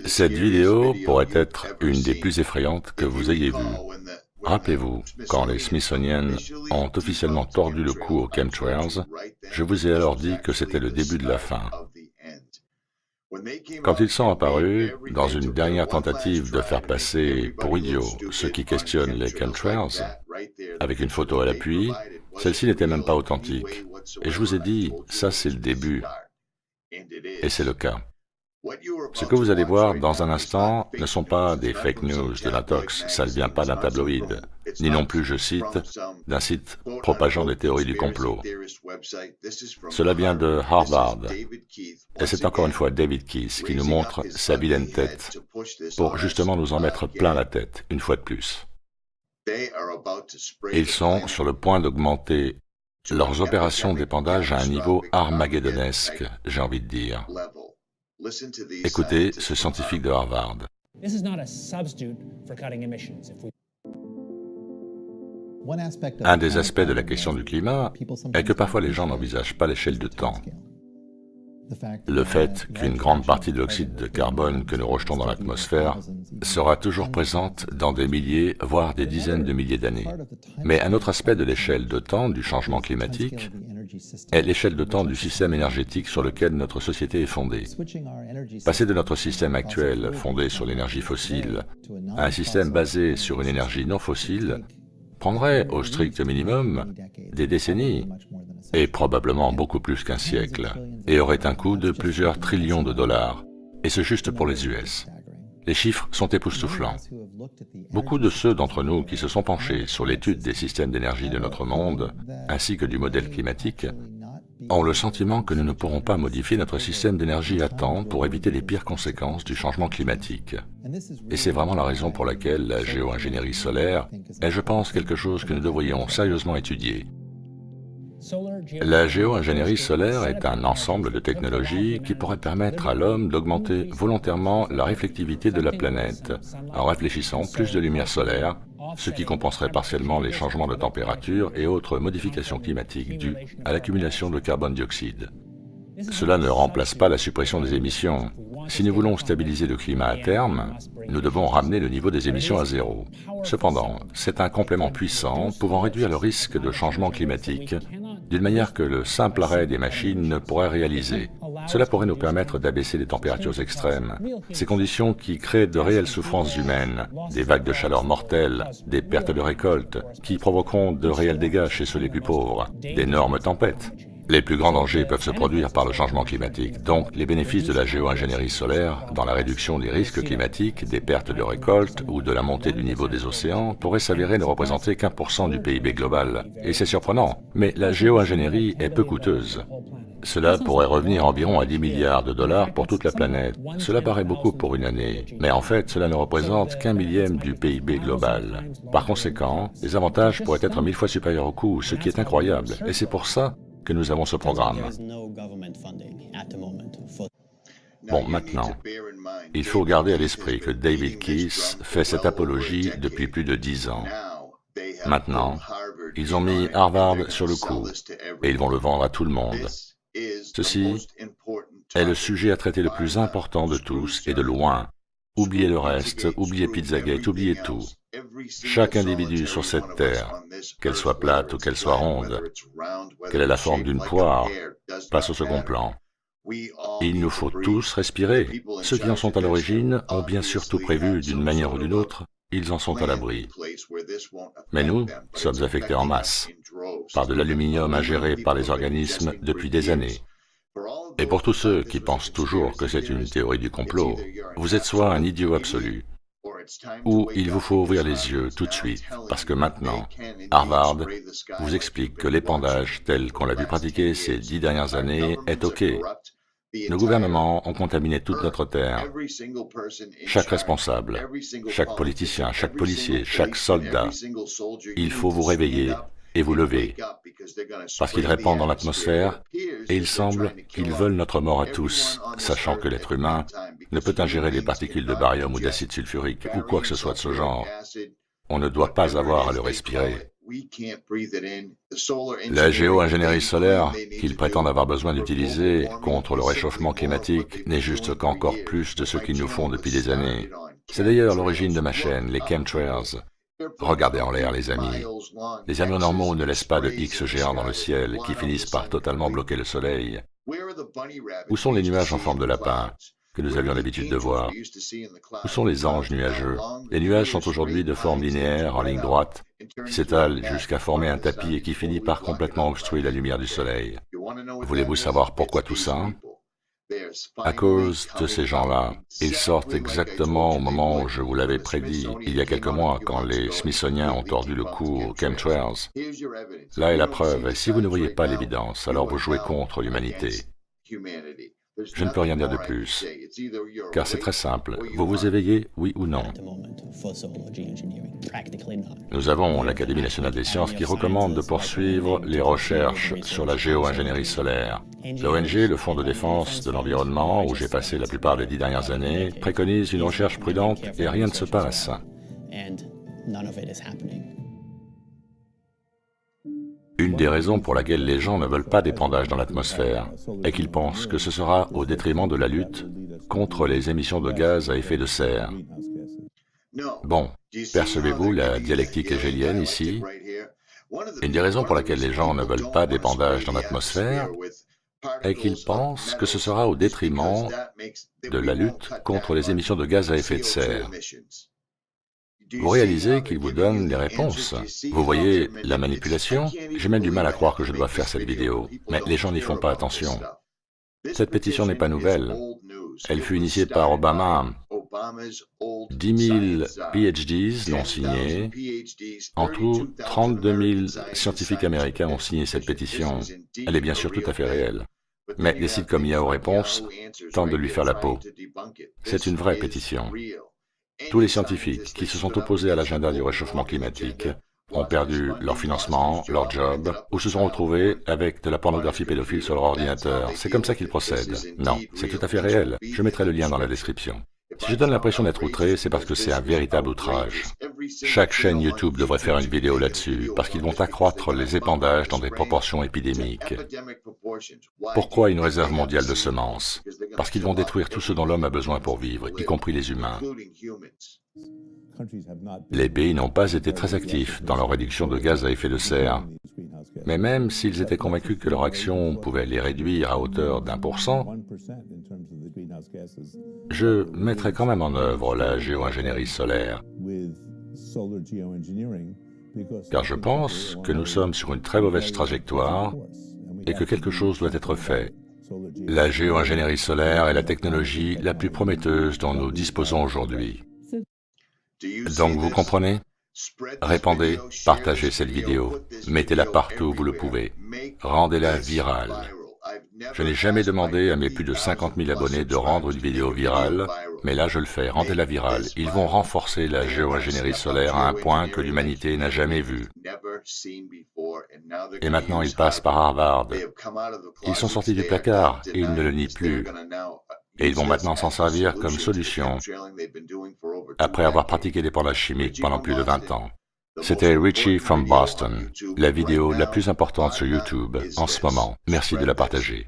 Cette vidéo pourrait être une des plus effrayantes que vous ayez vues. Rappelez-vous, quand les Smithsonian ont officiellement tordu le cou aux chemtrails, je vous ai alors dit que c'était le début de la fin. Quand ils sont apparus, dans une dernière tentative de faire passer pour idiots ceux qui questionnent les chemtrails, avec une photo à l'appui, celle-ci n'était même pas authentique. Et je vous ai dit, ça c'est le début. Et c'est le cas. Ce que vous allez voir dans un instant ne sont pas des fake news de l'intox, ça ne vient pas d'un tabloïd, ni non plus, je cite, d'un site propageant des théories du complot. Cela vient de Harvard, et c'est encore une fois David Keith qui nous montre sa vilaine tête pour justement nous en mettre plein la tête, une fois de plus. Ils sont sur le point d'augmenter leurs opérations d'épandage à un niveau armagedonesque, j'ai envie de dire. Écoutez ce scientifique de Harvard. Un des aspects de la question du climat est que parfois les gens n'envisagent pas l'échelle de temps. Le fait qu'une grande partie de l'oxyde de carbone que nous rejetons dans l'atmosphère sera toujours présente dans des milliers, voire des dizaines de milliers d'années. Mais un autre aspect de l'échelle de temps du changement climatique est l'échelle de temps du système énergétique sur lequel notre société est fondée. Passer de notre système actuel, fondé sur l'énergie fossile, à un système basé sur une énergie non fossile, prendrait au strict minimum des décennies, et probablement beaucoup plus qu'un siècle, et aurait un coût de plusieurs trillions de dollars, et ce juste pour les US. Les chiffres sont époustouflants. Beaucoup de ceux d'entre nous qui se sont penchés sur l'étude des systèmes d'énergie de notre monde, ainsi que du modèle climatique, ont le sentiment que nous ne pourrons pas modifier notre système d'énergie à temps pour éviter les pires conséquences du changement climatique. Et c'est vraiment la raison pour laquelle la géo-ingénierie solaire est, je pense, quelque chose que nous devrions sérieusement étudier. La géo-ingénierie solaire est un ensemble de technologies qui pourraient permettre à l'homme d'augmenter volontairement la réflectivité de la planète en réfléchissant plus de lumière solaire, ce qui compenserait partiellement les changements de température et autres modifications climatiques dues à l'accumulation de carbone dioxyde. Cela ne remplace pas la suppression des émissions. Si nous voulons stabiliser le climat à terme, nous devons ramener le niveau des émissions à zéro. Cependant, c'est un complément puissant pouvant réduire le risque de changement climatique d'une manière que le simple arrêt des machines ne pourrait réaliser. Cela pourrait nous permettre d'abaisser les températures extrêmes, ces conditions qui créent de réelles souffrances humaines, des vagues de chaleur mortelles, des pertes de récoltes, qui provoqueront de réels dégâts chez ceux les plus pauvres, d'énormes tempêtes. Les plus grands dangers peuvent se produire par le changement climatique, donc les bénéfices de la géo-ingénierie solaire dans la réduction des risques climatiques, des pertes de récoltes ou de la montée du niveau des océans pourraient s'avérer ne représenter qu'1% du PIB global. Et c'est surprenant, mais la géo-ingénierie est peu coûteuse. Cela pourrait revenir environ à 10 milliards de dollars pour toute la planète. Cela paraît beaucoup pour une année, mais en fait, cela ne représente qu'1 millième du PIB global. Par conséquent, les avantages pourraient être 1000 fois supérieurs au coût, ce qui est incroyable, et c'est pour ça que nous avons ce programme. Bon, maintenant, il faut garder à l'esprit que David Keith fait cette apologie depuis plus de 10 ans. Maintenant, ils ont mis Harvard sur le coup, et ils vont le vendre à tout le monde. Ceci est le sujet à traiter le plus important de tous, et de loin. Oubliez le reste, oubliez Pizzagate, oubliez tout. Chaque individu sur cette terre, qu'elle soit plate ou qu'elle soit ronde, qu'elle ait la forme d'une poire, passe au second plan. Il nous faut tous respirer. Ceux qui en sont à l'origine ont bien sûr tout prévu d'une manière ou d'une autre, ils en sont à l'abri. Mais nous sommes affectés en masse par de l'aluminium ingéré par les organismes depuis des années. Et pour tous ceux qui pensent toujours que c'est une théorie du complot, vous êtes soit un idiot absolu, ou il vous faut ouvrir les yeux tout de suite, parce que maintenant, Harvard vous explique que l'épandage tel qu'on l'a vu pratiquer ces 10 dernières années est OK. Nos gouvernements ont contaminé toute notre terre. Chaque responsable, chaque politicien, chaque policier, chaque soldat, il faut vous réveiller et vous lever, parce qu'ils répandent dans l'atmosphère, et il semble qu'ils veulent notre mort à tous, sachant que l'être humain ne peut ingérer des particules de barium ou d'acide sulfurique ou quoi que ce soit de ce genre. On ne doit pas avoir à le respirer. La géo-ingénierie solaire qu'ils prétendent avoir besoin d'utiliser contre le réchauffement climatique n'est juste qu'encore plus de ce qu'ils nous font depuis des années. C'est d'ailleurs l'origine de ma chaîne, les chemtrails. Regardez en l'air, les amis. Les avions normaux ne laissent pas de X géants dans le ciel qui finissent par totalement bloquer le soleil. Où sont les nuages en forme de lapin que nous avions l'habitude de voir? Où sont les anges nuageux? Les nuages sont aujourd'hui de forme linéaire, en ligne droite, qui s'étale jusqu'à former un tapis et qui finit par complètement obstruer la lumière du soleil. Voulez-vous savoir pourquoi tout ça? À cause de ces gens-là. Ils sortent exactement au moment où je vous l'avais prédit, il y a quelques mois, quand les Smithsoniens ont tordu le cou aux chemtrails. Là est la preuve, et si vous ne voyez pas l'évidence, alors vous jouez contre l'humanité. Je ne peux rien dire de plus, car c'est très simple. Vous vous éveillez, oui ou non? Nous avons l'Académie nationale des sciences qui recommande de poursuivre les recherches sur la géo-ingénierie solaire. L'ONG, le Fonds de défense de l'environnement, où j'ai passé la plupart des 10 dernières années, préconise une recherche prudente et rien ne se passe. Une des raisons pour laquelle les gens ne veulent pas d'épandage dans l'atmosphère est qu'ils pensent que ce sera au détriment de la lutte contre les émissions de gaz à effet de serre. Bon, percevez-vous la dialectique hégélienne ici? Une des raisons pour laquelle les gens ne veulent pas d'épandage dans l'atmosphère est qu'ils pensent que ce sera au détriment de la lutte contre les émissions de gaz à effet de serre. Vous réalisez qu'il vous donne les réponses. Vous voyez la manipulation? J'ai même du mal à croire que je dois faire cette vidéo, mais les gens n'y font pas attention. Cette pétition n'est pas nouvelle. Elle fut initiée par Obama. 10 000 PhDs l'ont signée. En tout, 32 000 scientifiques américains ont signé cette pétition. Elle est bien sûr tout à fait réelle. Mais des sites comme Yahoo Réponses tentent de lui faire la peau. C'est une vraie pétition. Tous les scientifiques qui se sont opposés à l'agenda du réchauffement climatique ont perdu leur financement, leur job, ou se sont retrouvés avec de la pornographie pédophile sur leur ordinateur. C'est comme ça qu'ils procèdent. Non, c'est tout à fait réel. Je mettrai le lien dans la description. Si je donne l'impression d'être outré, c'est parce que c'est un véritable outrage. Chaque chaîne YouTube devrait faire une vidéo là-dessus, parce qu'ils vont accroître les épandages dans des proportions épidémiques. Pourquoi une réserve mondiale de semences? Parce qu'ils vont détruire tout ce dont l'homme a besoin pour vivre, y compris les humains. Les pays n'ont pas été très actifs dans leur réduction de gaz à effet de serre, mais même s'ils étaient convaincus que leur action pouvait les réduire à hauteur d'1%, je mettrai quand même en œuvre la géo-ingénierie solaire, car je pense que nous sommes sur une très mauvaise trajectoire et que quelque chose doit être fait. La géo-ingénierie solaire est la technologie la plus prometteuse dont nous disposons aujourd'hui. Donc vous comprenez? Répandez, partagez cette vidéo, mettez-la partout où vous le pouvez, rendez-la virale. Je n'ai jamais demandé à mes plus de 50 000 abonnés de rendre une vidéo virale, mais là je le fais, rendez-la virale. Ils vont renforcer la géo-ingénierie solaire à un point que l'humanité n'a jamais vu. Et maintenant ils passent par Harvard. Ils sont sortis du placard et ils ne le nient plus. Et ils vont maintenant s'en servir comme solution, après avoir pratiqué l'épandage chimique pendant plus de 20 ans. C'était Richie from Boston, la vidéo la plus importante sur YouTube en ce moment. Merci de la partager.